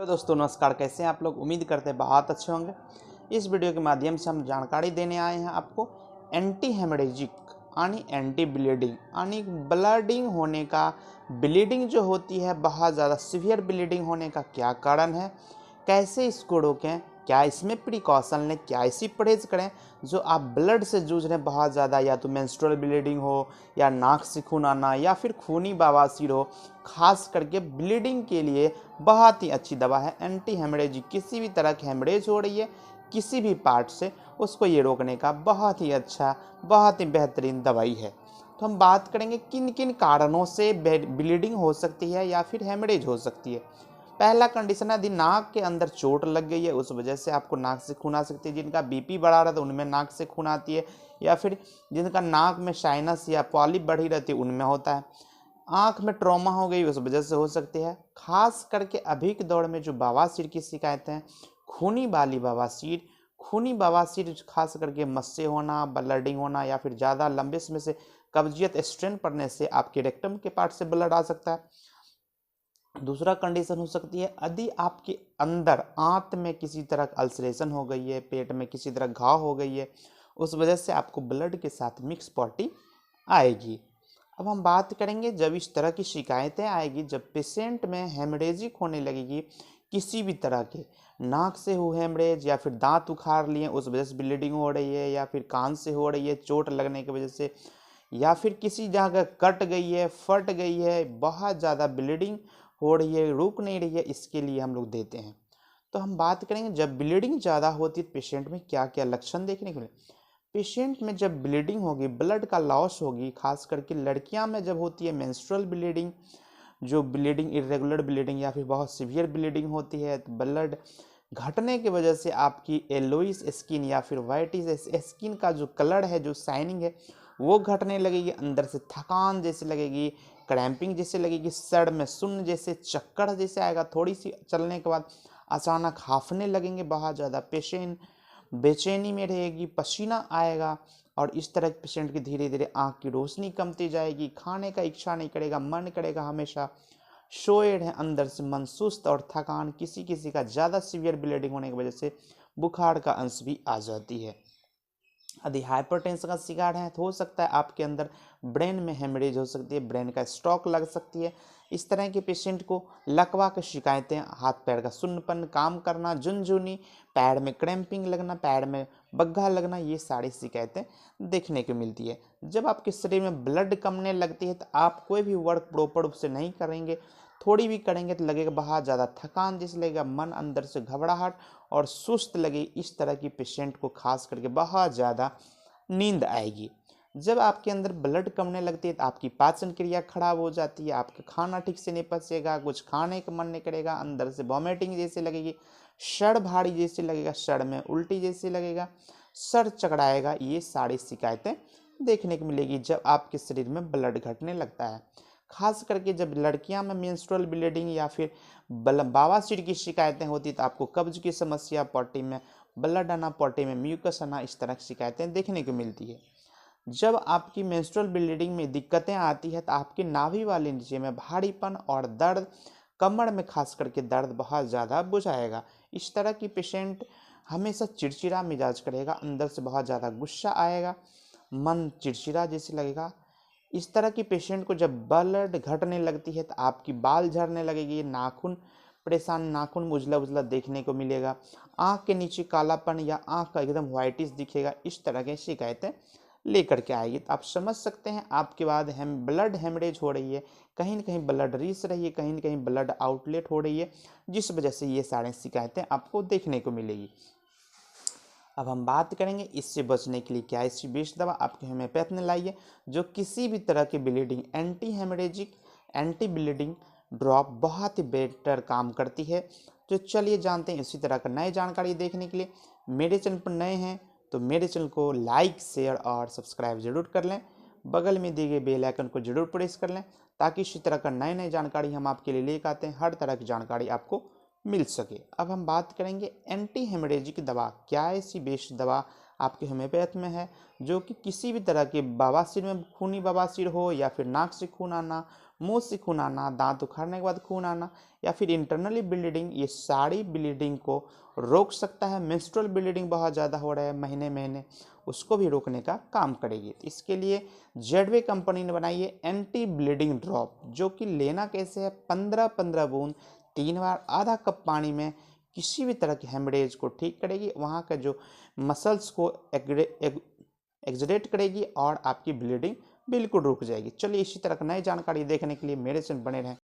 Hello दोस्तों, नमस्कार। कैसे हैं आप लोग? उम्मीद करते हैं बहुत अच्छे होंगे। इस वीडियो के माध्यम से हम जानकारी देने आए हैं आपको एंटी हेमरेजिक यानी एंटी ब्लीडिंग यानी ब्लडिंग होने का, ब्लीडिंग जो होती है बहुत ज़्यादा सीवियर ब्लीडिंग होने का क्या कारण है, कैसे इसको रोकें, क्या इसमें प्रिकॉशन लें, क्या इसी परहेज करें। जो आप ब्लड से जूझ रहे हैं बहुत ज़्यादा, या तो मेंस्ट्रुअल ब्लीडिंग हो या नाक से खून आना या फिर खूनी बवासीर हो, खास करके ब्लीडिंग के लिए बहुत ही अच्छी दवा है एंटी हेमरेजिक। किसी भी तरह की हेमरेज हो रही है किसी भी पार्ट से, उसको ये रोकने का बहुत ही अच्छा, बहुत ही बेहतरीन दवाई है। तो हम बात करेंगे किन किन कारणों से ब्लीडिंग हो सकती है या फिर हेमरेज हो सकती है। पहला कंडीशन है यदि नाक के अंदर चोट लग गई है, उस वजह से आपको नाक से खून आ सकती है। जिनका बीपी बढ़ा रहा था उनमें नाक से खून आती है, या फिर जिनका नाक में साइनस या पॉलिप बढ़ी रहती है उनमें होता है। आँख में ट्रॉमा हो गई उस वजह से हो सकती है। खास करके अभी के दौर में जो बवासीर की शिकायतें हैं, खूनी वाली बवासीर, खूनी बवासीर खास करके मस्से होना, ब्लडिंग होना, या फिर ज़्यादा लंबे समय से कब्जियत स्ट्रेन पड़ने से आपके रेक्टम के पार्ट से ब्लड आ सकता है। दूसरा कंडीशन हो सकती है यदि आपके अंदर आंत में किसी तरह का अल्सरेशन हो गई है, पेट में किसी तरह घाव हो गई है, उस वजह से आपको ब्लड के साथ मिक्स पॉटी आएगी। अब हम बात करेंगे जब इस तरह की शिकायतें आएगी, जब पेशेंट में हेमरेजिक होने लगेगी किसी भी तरह के, नाक से हो हेमरेज, या फिर दांत उखाड़ लिए उस वजह से ब्लीडिंग हो रही है, या फिर कान से हो रही है चोट लगने की वजह से, या फिर किसी जगह कट गई है, फट गई है, बहुत ज़्यादा ब्लीडिंग हो रही है, रुक नहीं रही है, इसके लिए हम लोग देते हैं। तो हम बात करेंगे जब ब्लीडिंग ज़्यादा होती है पेशेंट में क्या क्या लक्षण देखने को मिले। पेशेंट में जब ब्लीडिंग होगी, ब्लड का लॉस होगी, खास करके लड़कियां में जब होती है मेंस्ट्रुअल ब्लीडिंग, जो ब्लीडिंग इरेगुलर ब्लीडिंग या फिर बहुत सीवियर ब्लीडिंग होती है, तो ब्लड घटने की वजह से आपकी येलोइश स्किन या फिर वाइटिश स्किन का जो कलर है, जो शाइनिंग है, वो घटने लगेगी। अंदर से थकान जैसे लगेगी, क्रैम्पिंग जैसे लगेगी, सर में सुन्न जैसे, चक्कर जैसे आएगा, थोड़ी सी चलने के बाद अचानक हांफने लगेंगे, बहुत ज़्यादा पेशेंट बेचैनी में रहेगी, पसीना आएगा, और इस तरह के पेशेंट की धीरे धीरे आँख की रोशनी कमती जाएगी, खाने का इच्छा नहीं करेगा, मन करेगा हमेशा सोए रहें, अंदर से मन सुस्त और थकान, किसी किसी का ज़्यादा सीवियर ब्लीडिंग होने की वजह से बुखार का अंश भी आ जाती है। यदि हाइपरटेंशन का शिकार है तो हो सकता है आपके अंदर ब्रेन में हेमरेज हो सकती है, ब्रेन का स्ट्रोक लग सकती है। इस तरह के पेशेंट को लकवा की शिकायतें, हाथ पैर का सुन्नपन, काम करना, झुनझुनी, पैर में क्रैम्पिंग लगना, पैर में बग्घा लगना, ये सारी शिकायतें देखने को मिलती है। जब आपके शरीर में ब्लड कमने लगती है तो आप कोई भी वर्क प्रॉपर रूप से नहीं करेंगे, थोड़ी भी करेंगे तो लगेगा बहुत ज़्यादा थकान जैसे लगेगा, मन अंदर से घबराहट और सुस्त लगे। इस तरह की पेशेंट को खास करके बहुत ज़्यादा नींद आएगी। जब आपके अंदर ब्लड कमने लगती है तो आपकी पाचन क्रिया खराब हो जाती है, आपका खाना ठीक से नहीं पचेगा, कुछ खाने का मन नहीं करेगा, अंदर से वॉमिटिंग जैसे लगेगी, सर भारी जैसे लगेगा, सर में उल्टी जैसे लगेगा, सर चकराएगा। ये सारी शिकायतें देखने को मिलेगी जब आपके शरीर में ब्लड घटने लगता है। खास करके जब लड़कियां में मेंस्ट्रुअल ब्लीडिंग या फिर बवासीर की शिकायतें होती तो आपको कब्ज की समस्या, पॉटी में ब्लड आना, पॉटी में म्यूकस आना, इस तरह की शिकायतें देखने को मिलती है। जब आपकी मेंस्ट्रुअल ब्लीडिंग में दिक्कतें आती है तो आपके नाभि वाले नीचे में भारीपन और दर्द, कमर में खास करके दर्द बहुत ज़्यादा बुझाएगा। इस तरह की पेशेंट हमेशा चिड़चिड़ा मिजाज करेगा, अंदर से बहुत ज़्यादा गुस्सा आएगा, मन चिड़चिड़ा जैसे लगेगा। इस तरह की पेशेंट को जब ब्लड घटने लगती है तो आपकी बाल झड़ने लगेगी, नाखून परेशान, नाखून उजला उजला देखने को मिलेगा, आँख के नीचे कालापन या आँख का एकदम व्हाइटिश दिखेगा। इस तरह की शिकायतें लेकर के आएगी तो आप समझ सकते हैं आपके बाद ब्लड हेमरेज हो रही है, कहीं ना कहीं ब्लड रिस रही है, कहीं ना कहीं ब्लड आउटलेट हो रही है, जिस वजह से ये सारी शिकायतें आपको देखने को मिलेगी। अब हम बात करेंगे इससे बचने के लिए क्या ऐसी बेस्ट दवा आपके होम्योपैथ ने लाई है जो किसी भी तरह की bleeding, anti haemorrhagic, anti bleeding drop बहुत ही बेटर काम करती है। तो चलिए जानते हैं। इसी तरह का नई जानकारी देखने के लिए मेरे चैनल पर नए हैं तो मेरे चैनल को लाइक, शेयर और सब्सक्राइब जरूर कर लें। बगल में दिए गए बेल आइकन को जरूर प्रेस कर लें ताकि इसी तरह का नए नए जानकारी हम आपके लिए लेकर आते हैं, हर तरह की जानकारी आपको मिल सके। अब हम बात करेंगे एंटी हेमरेजिक दवा, क्या ऐसी बेस्ट दवा आपके होम्योपैथ में है जो कि किसी भी तरह के बवासीर में, खूनी बवासीर हो या फिर नाक से खून आना, मुंह से खून आना, दांत उखाड़ने के बाद खून आना, या फिर इंटरनली ब्लीडिंग, ये सारी ब्लीडिंग को रोक सकता है। मेंस्ट्रुअल ब्लीडिंग बहुत ज़्यादा हो रहा है महीने महीने, उसको भी रोकने का काम करेगी। इसके लिए जेडवे कंपनी ने बनाई है एंटी ब्लीडिंग ड्रॉप, जो कि लेना कैसे है, 15-15 बूंद 3 बार आधा कप पानी में किसी भी तरह की हेमरेज को ठीक करेगी, वहाँ का जो मसल्स को एक्सरेट करेगी और आपकी ब्लीडिंग बिल्कुल रुक जाएगी। चलिए इसी तरह की नई जानकारी देखने के लिए मेरे से बने रहें।